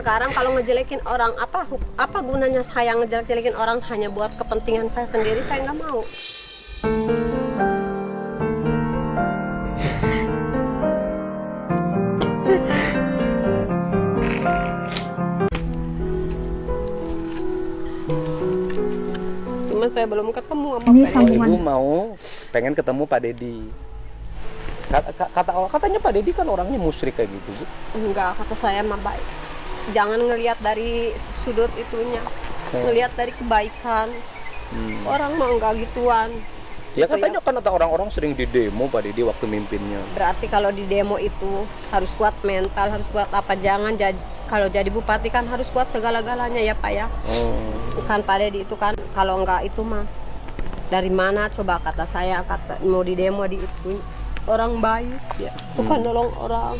sekarang kalau ngejelekin orang, apa gunanya saya ngejelek-jelekin orang hanya buat kepentingan saya sendiri? Saya nggak mau. Cuman saya belum ketemu sama Ini Pak Dedi. Ibu mau pengen ketemu Pak Dedi. Katanya Pak Dedi kan orangnya musyrik kayak gitu, Bu. Enggak, kata saya mah baik. Jangan ngelihat dari sudut itunya, ngelihat dari kebaikan. Orang mah enggak gituan. Ya Gitu katanya kan ada orang-orang sering di demo Pak Dedi waktu mimpinnya. Berarti kalau di demo itu harus kuat mental, harus kuat apa? Jangan kalau jadi bupati kan harus kuat segala-galanya ya Pak ya. Kan Pak Dedi itu kan kalau enggak itu mah dari mana coba, kata saya, mau di demo di itu orang baik ya, suka nolong orang.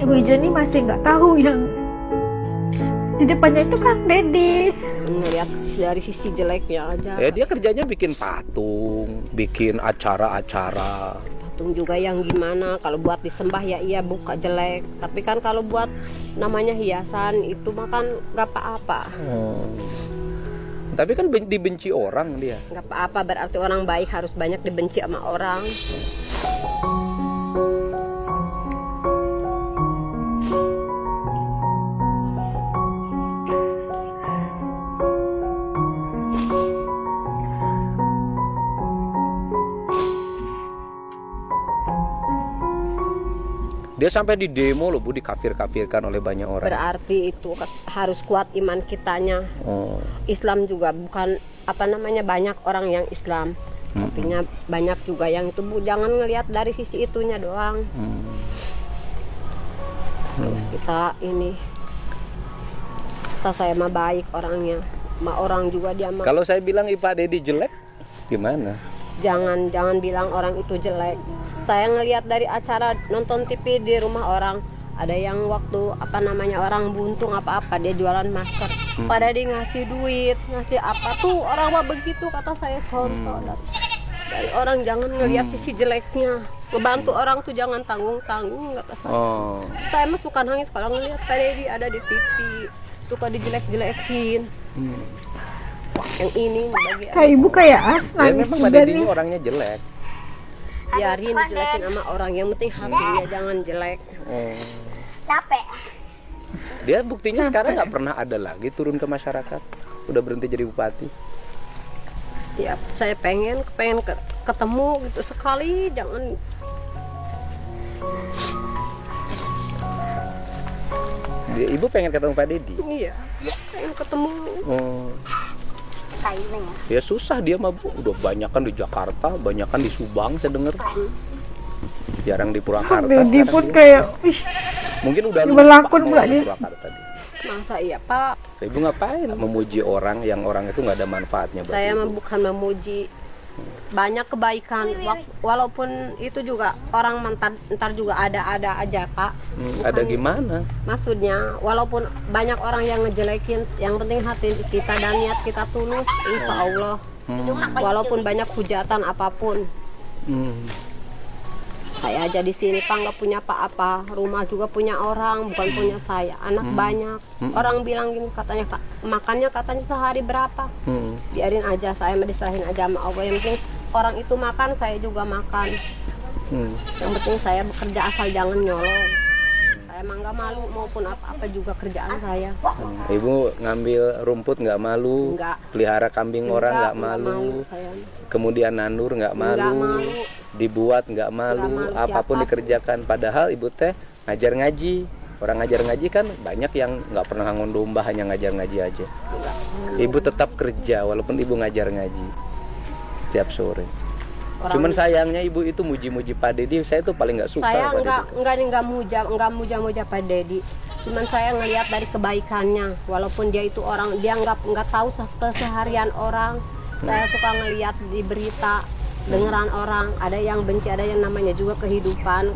Ibu Joni masih nggak tahu yang di depannya itu kan Dedi. Ngelihat dari sisi jeleknya aja. Dia kerjanya bikin patung, bikin acara-acara. Patung juga yang gimana, kalau buat disembah ya iya buka jelek. Tapi kan kalau buat namanya hiasan itu mah kan nggak apa-apa. Tapi kan dibenci orang dia. Nggak apa-apa, berarti orang baik harus banyak dibenci sama orang. Dia sampai di demo loh Bu, dikafir-kafirkan oleh banyak orang. Berarti itu harus kuat iman kitanya. Islam juga bukan banyak orang yang Islam. Artinya banyak juga yang itu Bu, jangan ngelihat dari sisi itunya doang. Terus kita saya mah baik orangnya. Ma orang juga dia mah. Kalau saya bilang Pak Dedi jelek, gimana? Jangan bilang orang itu jelek. Saya ngelihat dari acara nonton TV di rumah orang, ada yang waktu orang buntung apa-apa dia jualan masker. Pada dia ngasih duit, ngasih apa tuh orang mah begitu, kata saya contoh. Dari orang jangan ngelihat sisi jeleknya. Ngebantu orang tuh jangan tanggung-tanggung, kata saya. Saya mah suka nangis kalau ngelihat Pak Dedi ada di TV, suka dijelek-jelekin. Yang ini bagi Kayak ibu kayak as nangis memang Pak juga Dedi nih. orangnya jelek. biarin dijelekin sama orang, yang penting hatinya jangan jelek. Capek. Dia buktinya sekarang nggak pernah ada lagi turun ke masyarakat, udah berhenti jadi bupati. Ya saya pengen ketemu gitu sekali, jangan. Ibu pengen ketemu Pak Dedi? Iya, pengen ketemu. Ya susah dia mah Bu, udah banyak kan di Jakarta, banyak kan di Subang saya denger. Jarang di Purwakarta. Dedi pun kayak mungkin udah berlakon nggak dia? Purwakarta dia. Masa iya Pak? Ibu ngapain memuji orang yang orang itu nggak ada manfaatnya? Saya bukan memuji, banyak kebaikan. Walaupun itu juga orang ntar juga ada aja Pak. Ada gimana? Maksudnya walaupun banyak orang yang ngejelekin, yang penting hati kita dan niat kita tulus, insya Allah. Walaupun banyak hujatan apapun. Saya aja di sini Pak nggak punya apa-apa, rumah juga punya orang, bukan punya saya, anak banyak. Orang bilang gini, katanya makannya katanya sehari berapa? Biarin aja, saya diserahin aja sama Allah. Yang penting orang itu makan, saya juga makan. Yang penting saya bekerja asal jangan nyolong. Saya emang nggak malu maupun apa-apa juga kerjaan saya. Ibu ngambil rumput nggak malu, Enggak. pelihara kambing orang nggak malu, kemudian nandur nggak malu, dibuat nggak malu, apapun dikerjakan. Padahal ibu teh ngajar ngaji, orang ngajar ngaji kan banyak yang nggak pernah ngangon domba, hanya ngajar ngaji aja. Ibu tetap kerja walaupun ibu ngajar ngaji setiap sore. Cuman sayangnya ibu itu muji-muji Pak Dedi, saya tuh paling nggak suka. Saya nggak muja Pak Dedi. Cuman saya ngelihat dari kebaikannya, walaupun dia itu orang, dia nggak tahu keseharian orang. Saya suka ngelihat di berita, dengeran orang, ada yang benci, ada yang namanya juga kehidupan.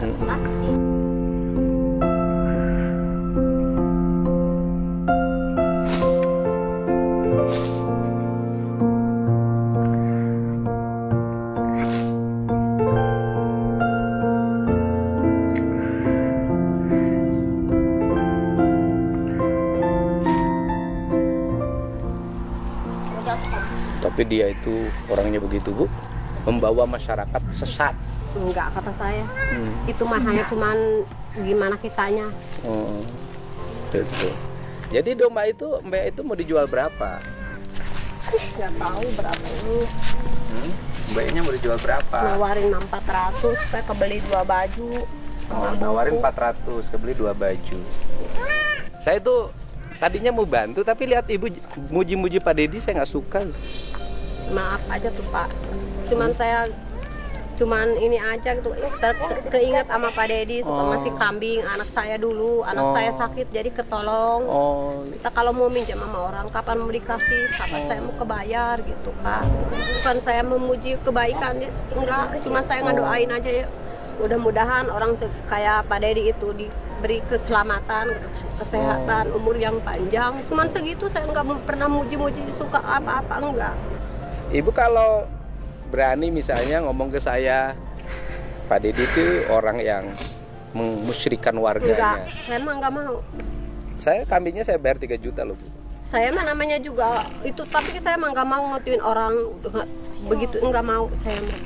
Tapi dia itu orangnya begitu, Bu, membawa masyarakat sesat. Enggak, kata saya. Itu mah hanya cuman gimana kitanya. Oh, gitu. Jadi domba itu Mbak itu mau dijual berapa? Nggak tahu berapa ini. Mbaknya mau dijual berapa? Nawarin 400, saya kebeli 2 baju. Oh, nawarin 400, kebeli 2 baju. Saya tuh tadinya mau bantu, tapi lihat ibu muji-muji Pak Dedi, saya nggak suka. Maaf aja tuh Pak. Cuman ini aja gitu, keinget sama Pak Dedi suka ngasih kambing anak saya dulu, anak saya sakit jadi ketolong. Kita kalau mau minjam sama orang kapan mau dikasih, kapan saya mau kebayar gitu Pak. Bukan saya memuji kebaikan, enggak, cuma saya ngedoain aja ya. Mudah-mudahan orang kayak Pak Dedi itu diberi keselamatan, kesehatan, umur yang panjang. Cuman segitu, saya nggak pernah muji-muji suka apa-apa, enggak. Ibu kalau berani misalnya ngomong ke saya, Pak Dedi itu orang yang memusyrikan warganya. Enggak, saya mah nggak mau. Saya kambingnya saya bayar 3 juta loh, Bu. Saya mah namanya juga itu, tapi saya mah nggak mau ngotuin orang begitu, nggak mau saya mah.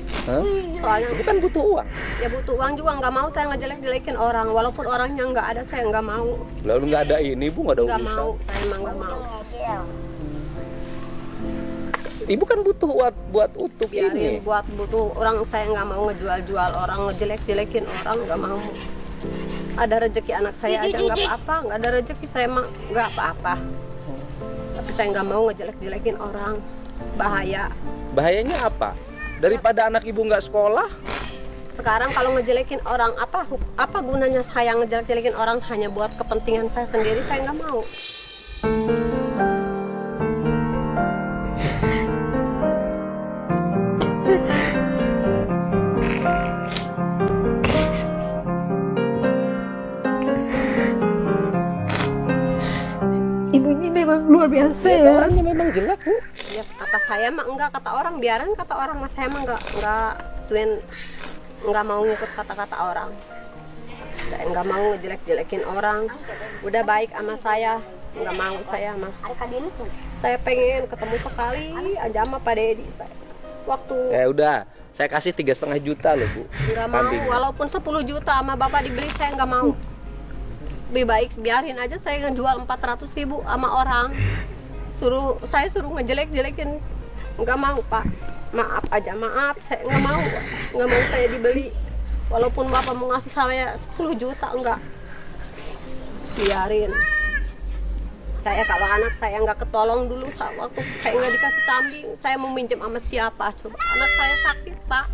Soalnya Ibu kan butuh uang. ya butuh uang juga, nggak mau saya ngejelek-jelekin orang, walaupun orangnya nggak ada, saya nggak mau. Lalu nggak ada ini, Bu, nggak ada Nggak urusan. mau, saya mah nggak mau. Ibu kan butuh buat utuh Biarin ini. buat butuh orang, saya nggak mau ngejual-jual orang, ngejelek-jelekin orang, nggak mau. Ada rezeki anak saya aja nggak apa-apa, nggak ada rezeki saya mah nggak apa-apa. Tapi saya nggak mau ngejelek-jelekin orang, bahaya. Bahayanya apa? Daripada anak ibu nggak sekolah, Sekarang kalau ngejelekin orang, apa gunanya saya ngejelek-jelekin orang hanya buat kepentingan saya sendiri? Saya nggak mau. Ibu ini memang luar biasa ya, ya. orangnya memang jelek, Bu. Ya kata saya mah enggak, kata orang biaran, kata orang mas saya mah nggak mau ngikut kata-kata orang. Saya nggak mau ngejelek-jelekin orang. Udah baik sama saya, nggak mau saya mas. Saya pengen ketemu sekali aja sama Pak Dedi. Waktu Ya udah, saya kasih 3,5 juta loh, Bu. nggak mau, Kambing. walaupun 10 juta sama bapak dibeli saya nggak mau. Lebih baik biarin aja saya ngejual 400.000 sama orang. Saya suruh ngejelek-jelekin, nggak mau Pak. Maaf aja, maaf, saya nggak mau saya dibeli. Walaupun bapak mau ngasih saya 10 juta, enggak. Biarin. Saya kalau anak saya nggak ketolong dulu, waktu saya nggak dikasih kambing, saya mau minjem sama siapa coba? Anak saya sakit Pak.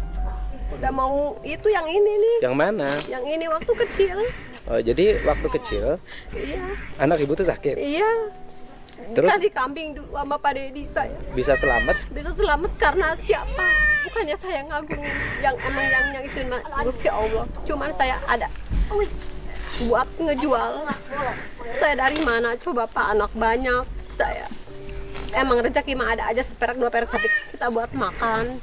Udah mau itu yang ini nih. Yang mana? Yang ini waktu kecil. Oh, jadi waktu kecil Iya. anak ibu tuh sakit. Iya. Terus Kasih kambing dulu sama Pak Dedi saya. bisa selamat? Bisa selamat karena siapa? Bukannya saya ngagungin yang itu Gusti Allah. Cuman saya ada buat ngejual. Saya dari mana coba Pak, anak banyak. Saya emang rezeki mah ada aja, seperak 2 perak, tapi kita buat makan.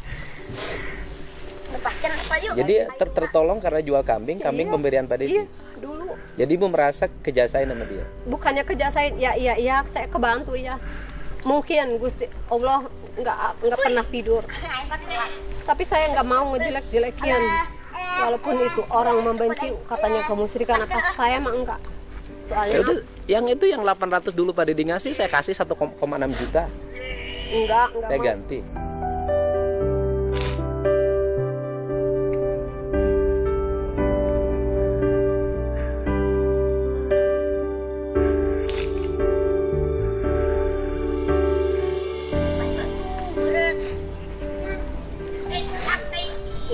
Lepaskan apa yuk? Jadi tertolong karena jual kambing Iya. pemberian Pak Dedi. Iya, dulu. Jadi ibu merasa kejasain sama dia. Bukannya kejasain, iya, saya kebantu ya. Mungkin Gusti Allah nggak pernah tidur. Tapi saya nggak mau ngejelek-jelekin. Walaupun itu orang membenci, katanya kemusyrikan apa, saya mah enggak. Ya Soalnya udah, yang itu yang 800 dulu Pak Dedi ngasih, saya kasih 1,6 juta. enggak Saya mau. ganti.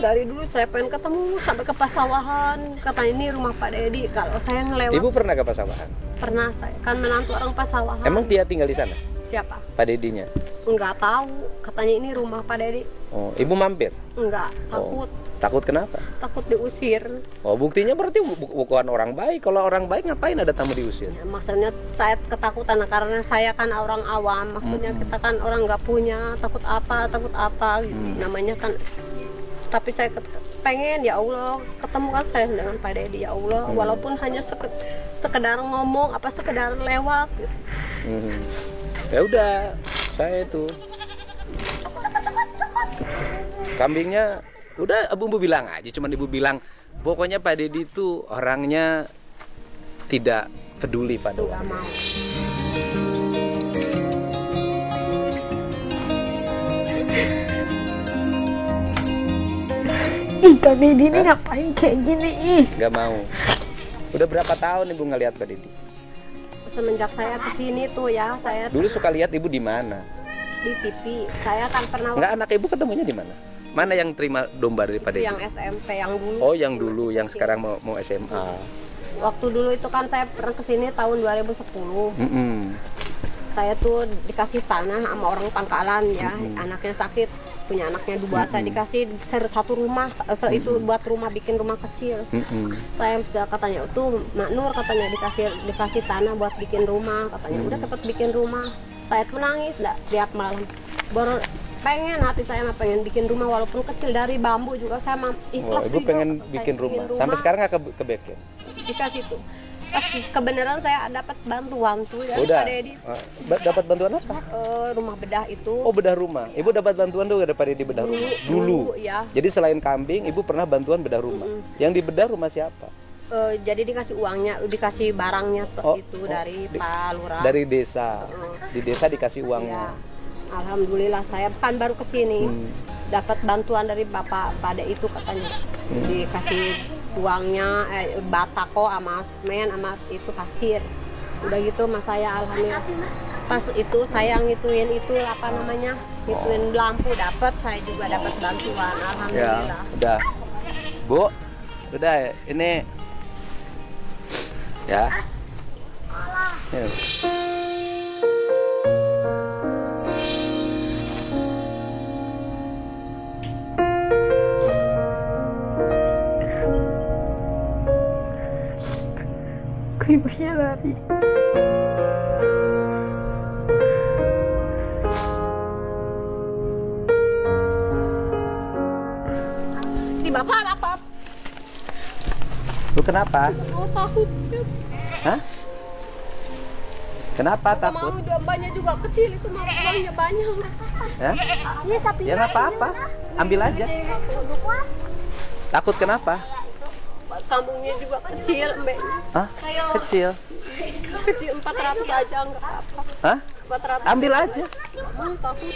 Dari dulu saya pengen ketemu sampai ke pasawahan. Katanya ini rumah Pak Dedi. Kalau saya ngelewat, Ibu pernah ke pasawahan? pernah saya kan menantu orang pasawahan. Emang dia tinggal di sana? Siapa? Pak Dedinya? Enggak tahu. Katanya ini rumah Pak Dedi. Oh, ibu mampir? Enggak, takut. Takut kenapa? Takut diusir. Oh, buktinya berarti bukan orang baik. Kalau orang baik ngapain ada tamu diusir? Ya, maksudnya saya ketakutan karena saya kan orang awam. Maksudnya kita kan orang nggak punya, takut apa gitu. Namanya kan. Tapi saya pengen ya Allah ketemu kan saya dengan Pak Dedi ya Allah, walaupun hanya sekedar ngomong apa sekedar lewat gitu. Ya udah, saya itu Kambingnya udah ibu bilang aja, cuman ibu bilang pokoknya Pak Dedi itu orangnya tidak peduli pada Nggak warga. mau. Ih, Kak Dedi ini ngapain kayak gini ih? Nggak mau. Udah berapa tahun ibu ngelihat Pak Dedi? Semenjak saya kesini tuh ya, saya Dulu suka lihat ibu di mana? di TV. Saya kan pernah Nggak, anak ibu ketemunya di mana? Mana yang terima domba dari Pak Dedi? yang SMP yang dulu. Oh, yang dulu, yang sekarang mau SMA. Waktu dulu itu kan saya pernah kesini tahun 2010. Saya tuh dikasih tanah sama orang Pangkalan ya, anaknya sakit, punya anaknya dua, saya dikasih satu rumah, itu buat rumah, bikin rumah kecil. Saya katanya tuh Mak Nur katanya dikasih tanah buat bikin rumah, katanya udah cepet bikin rumah. Saya tuh nangis tiap malam. Baru pengen hati saya mah pengen bikin rumah walaupun kecil dari bambu juga saya mah ikhlas. Ibu juga, pengen saya bikin rumah. Sampai sekarang nggak kebikin? dikasih tuh. Pas kebenaran saya dapat bantuan tuh ya Udah. Pak Dedi. Dapat bantuan apa? Rumah bedah itu. Oh, bedah rumah. Ibu dapat bantuan dulu dari Pak Dedi bedah rumah. Dulu. Ya. Jadi selain kambing, ibu pernah bantuan bedah rumah. Yang di bedah rumah siapa? Jadi dikasih uangnya, dikasih barangnya itu dari Pak Lurah. Dari desa. Di desa dikasih uangnya. Ya. Alhamdulillah saya kan baru kesini dapat bantuan dari Bapak Pade itu katanya dikasih uangnya batako sama semen sama itu pasir. Udah gitu mas saya alhamdulillah pas itu saya ngituin itu apa namanya ngituin lampu dapat, saya juga dapat bantuan Ya, alhamdulillah. udah. Bu, udah ini ya. Ya. Ibunya lari. Di bapak apa? Lu kenapa? Oh takut. Hah? Kenapa Gak takut? mau dombanya juga kecil itu mau uangnya banyak. Ya? Ini sapi. Ya nggak apa-apa. Ambil aja. Takut kenapa? Kampungnya juga kecil, Mbak. Hah? Kecil. Kecil 400 aja enggak apa. Hah? 400. Ambil aja. Takut.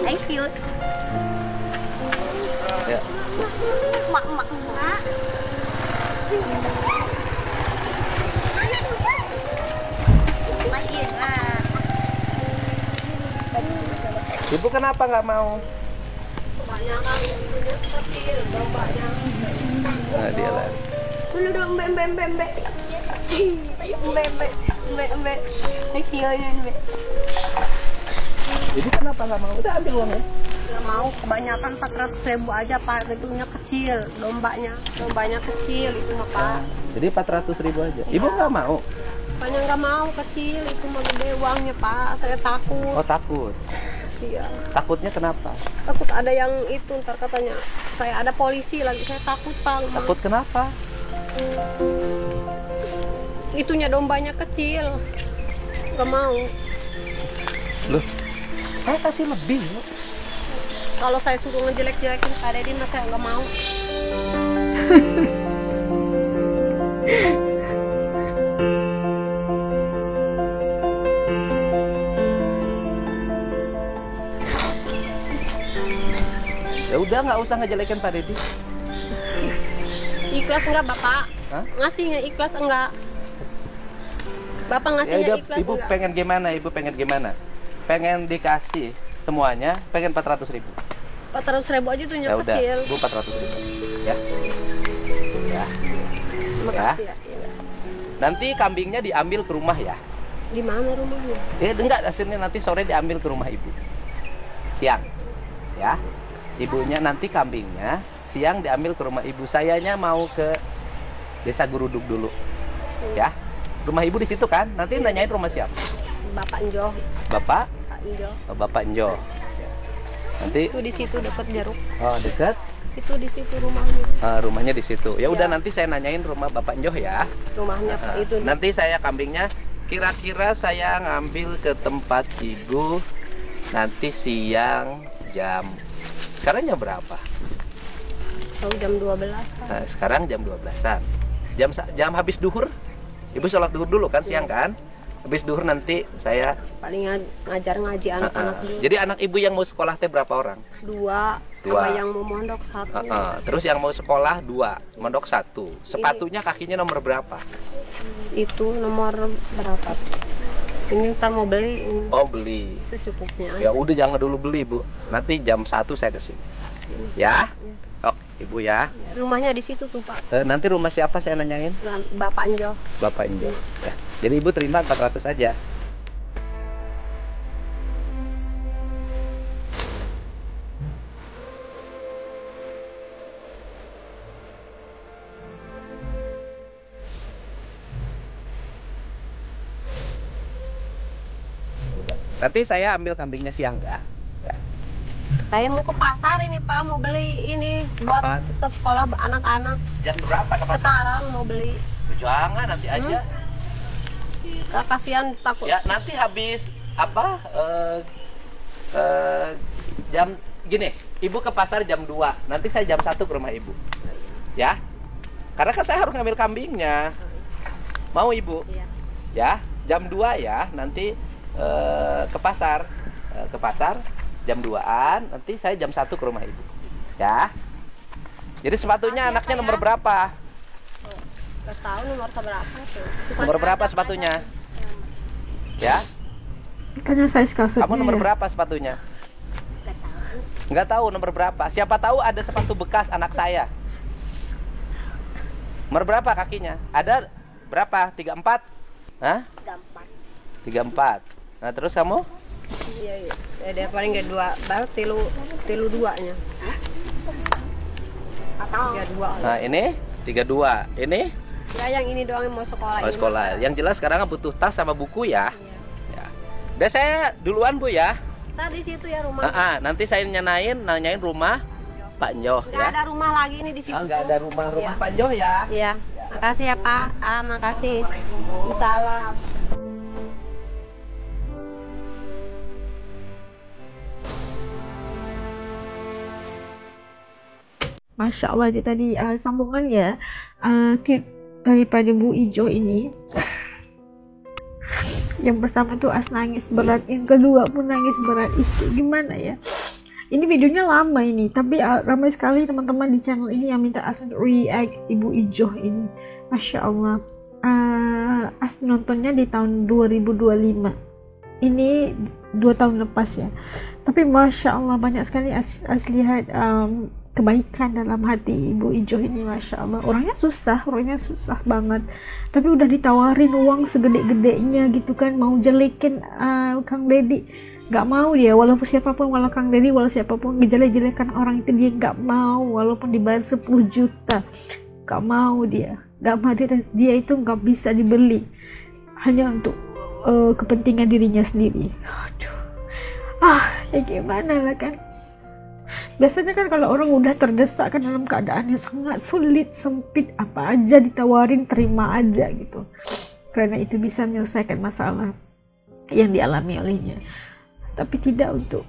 Ay, cute. Ya. Mak. Masih enak. Ibu kenapa nggak mau? Kebanyakan punya kecil dombanya. Nah, dia lah. Dulu dong mbak. Mbak. Kecilnya mbak. Ibu kenapa nggak mau? Udah ambil uangnya. Gak mau, kebanyakan 400.000 aja pak, itunya kecil, dombanya kecil itu mah pak. Jadi 400.000 aja. Ibu nggak mau? Pokoknya nggak mau kecil, itu mah gede uangnya pak, saya takut. Oh, takut. Iya. Takutnya kenapa? Takut ada yang itu ntar katanya, saya ada polisi lagi, saya takut pak. Takut kenapa? Itunya dombanya kecil, nggak mau. Loh, saya kasih lebih. Loh. Kalau saya suruh ngejelek-jelekin Pak Dedi, mah saya nggak mau. Ya udah, nggak usah ngejelekin Pak Dedi. Ikhlas enggak Bapak? Hah? Ngasihnya ikhlas enggak? Bapak Ya ngasihnya udah, ikhlas ibu enggak? pengen gimana? Ibu pengen gimana? Pengen dikasih semuanya, pengen 400.000. 400.000 aja tuh Ya udah, kecil. Bu 400.000. Ya. Ya. Terima Ya. kasih ya. Iya. Nanti kambingnya diambil ke rumah ya. Di mana rumahnya? Enggak, hasilnya nanti sore diambil ke rumah ibu. Siang. Ya. Ibunya nanti kambingnya siang diambil ke rumah ibu. Sayanya mau ke Desa Guruduk dulu. Ya. Rumah ibu di situ kan? Nanti nanyain rumah siapa? Bapak Njo. Bapak? Pak Njo. Oh, Bapak Njo. Nanti Itu di situ dekat Jaruk. oh, dekat. Itu di situ rumahnya. Rumahnya di situ. Ya udah Ya. nanti saya nanyain rumah Bapak Njo ya. Rumahnya Pak itu. Nanti saya kambingnya kira-kira saya ngambil ke tempat ibu nanti siang jam. Sekarang jam berapa? Tahu jam 12 kan. Nah, sekarang jam 12-an. Jam habis duhur. Ibu sholat duhur dulu kan siang kan? Habis duhur nanti saya Paling ngajar ngaji anak-anak dulu. Jadi anak ibu yang mau sekolah teh berapa orang? Dua. Dua. Sama yang mau mondok 1. Terus yang mau sekolah 2, mondok 1. Sepatunya kakinya nomor berapa? Itu nomor berapa? Ini ntar mau beli. Oh, beli. Itu cukupnya. Ya udah jangan dulu beli, Bu. Nanti jam 1 saya kesini. Ya? Oke, Ibu ya. Rumahnya di situ tuh, Pak. Nanti rumah siapa saya nanyain? Bapak Njo. Bapak Injo. Ya. Jadi Ibu terima 400 aja. Nanti saya ambil kambingnya siang ya. Saya mau ke pasar ini, Pak, mau beli ini buat Apaan? sekolah anak-anak. Jam berapa ke pasar? Sekarang mau beli. Jangan nanti aja. Kasihan takut. Ya nanti habis apa? Jam gini, Ibu ke pasar jam 2. Nanti saya jam 1 ke rumah Ibu. Ya? Karena kan saya harus ngambil kambingnya. Mau Ibu? Iya. Ya, jam 2 ya. Nanti ke pasar. Ke pasar jam 2-an, nanti saya jam 1 ke rumah Ibu. Ya. Jadi sepatunya anaknya nomor berapa? Nggak tahu nomor berapa tuh. Nomor berapa sepatunya? Ya. Karena size kasutnya. Kamu nomor ya. berapa sepatunya? Nggak tahu nomor berapa. Siapa tahu ada sepatu bekas anak saya. Nomor berapa kakinya? Ada berapa? 34? Hah? 34. Nah, terus kamu? Iya, iya. Ya, dia paling gak 2, baru tilu 2-nya. Atau 32. Nah, ini 32. Ini Enggak, yang ini doang yang mau sekolah. oh, ini. sekolah. Yang jelas sekarang butuh tas sama buku ya. Iya. Ya. Udah saya duluan Bu ya. Kita di situ ya rumah. Nanti saya nanyain rumah Pak Njoh Enggak ya. ada rumah lagi nih di situ. Enggak ada rumah Iya. Pak Njoh ya. Iya. Makasih ya, Pak. Makasih. Salam. Masya Allah, dia tadi sambungan ya, tip daripada Bu Ijo ini. Yang pertama tuh nangis berat, yang kedua pun nangis berat. Itu gimana ya? Ini videonya lama ini, tapi ramai sekali teman-teman di channel ini yang minta react Ibu Ijo ini. Masya Allah. Nontonnya di tahun 2025. Ini 2 tahun lepas ya. Tapi Masya Allah banyak sekali lihat kebaikan dalam hati Ibu Ijo ini. Masya Allah, orangnya susah banget, tapi udah ditawarin uang segede-gedenya gitu kan, mau jelekin Kang Deddy, nggak mau dia, walaupun siapapun, walau Kang Deddy, walau siapapun ngejelek-jelekan orang itu, dia nggak mau, walaupun dibayar 10 juta, nggak mau dia, nggak mau. Dia itu nggak bisa dibeli hanya untuk kepentingan dirinya sendiri. Aduh, ya gimana lah kan. Biasanya kan kalau orang udah terdesak kan dalam keadaan yang sangat sulit, sempit, apa aja ditawarin terima aja gitu, karena itu bisa menyelesaikan masalah yang dialami olehnya. Tapi tidak untuk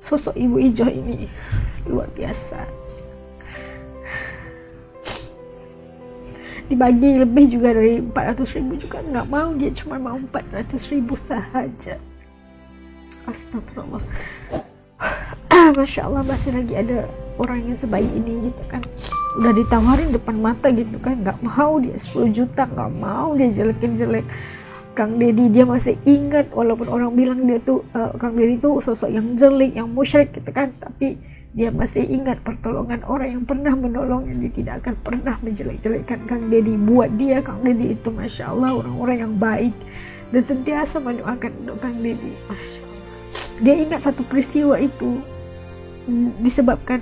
sosok Ibu Ijo ini, luar biasa. Dibagi lebih juga dari 400.000 juga nggak mau, dia cuma mau 400.000 sahaja. Astagfirullah. Masya Allah, masih lagi ada orang yang sebaik ini gitu kan, udah ditawarin depan mata gitu kan, nggak mau dia 10 juta, nggak mau dia jelekin-jelek Kang Deddy. Dia masih ingat, walaupun orang bilang dia tuh Kang Deddy tuh sosok yang jelek, yang musyrik gitu kan, tapi dia masih ingat pertolongan orang yang pernah menolongnya. Dia tidak akan pernah menjelek-jelekkan Kang Dedi. Buat dia, Kang Dedi itu Masya Allah orang-orang yang baik dan sentiasa mendoakan untuk Kang Dedi. Masya Allah. Dia ingat satu peristiwa itu disebabkan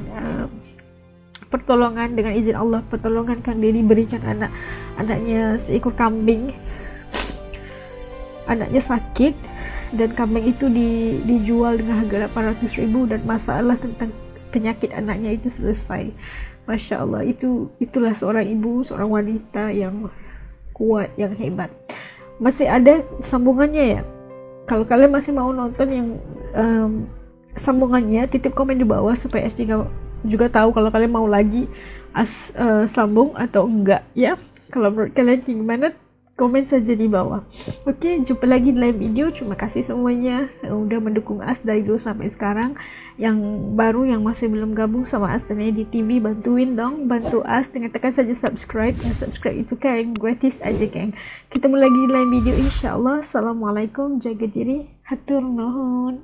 pertolongan, dengan izin Allah, pertolongan Kang Dedi berikan anaknya seekor kambing. Anaknya sakit dan kambing itu dijual dengan harga 800.000 dan masalah tentang penyakit anaknya itu selesai. Masya Allah, itulah seorang ibu, seorang wanita yang kuat, yang hebat. Masih ada sambungannya ya. Kalau kalian masih mau nonton yang sambungannya, titip komen di bawah supaya SJ juga tahu kalau kalian mau lagi sambung atau enggak ya. Kalau menurut kalian gimana, komen saja di bawah. Oke, jumpa lagi di lain video. Terima kasih semuanya yang udah mendukung As dari dulu sampai sekarang. Yang baru, yang masih belum gabung sama As dan Edi TV, bantuin dong, bantu As dengan tekan saja subscribe. Dan subscribe itu kayak gratis aja, geng. Kita mulai lagi di lain video insyaallah. Assalamualaikum, jaga diri, hatur nuhun.